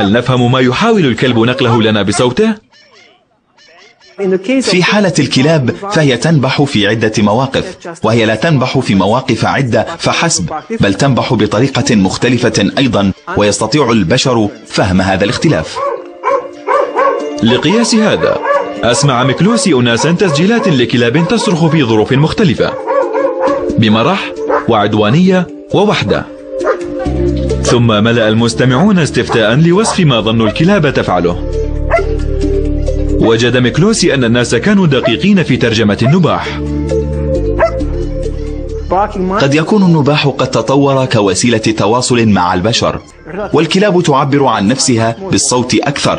هل نفهم ما يحاول الكلب نقله لنا بصوته؟ في حالة الكلاب فهي تنبح في عدة مواقف، وهي لا تنبح في مواقف عدة فحسب، بل تنبح بطريقة مختلفة أيضا، ويستطيع البشر فهم هذا الاختلاف. لقياس هذا أسمع ميكلوسي أناسا تسجيلات لكلاب تصرخ في ظروف مختلفة بمرح وعدوانية ووحدة، ثم ملأ المستمعون استفتاء لوصف ما ظنوا الكلاب تفعله. وجد ميكلوسي أن الناس كانوا دقيقين في ترجمة النباح. قد يكون النباح قد تطور كوسيلة تواصل مع البشر، والكلاب تعبر عن نفسها بالصوت أكثر.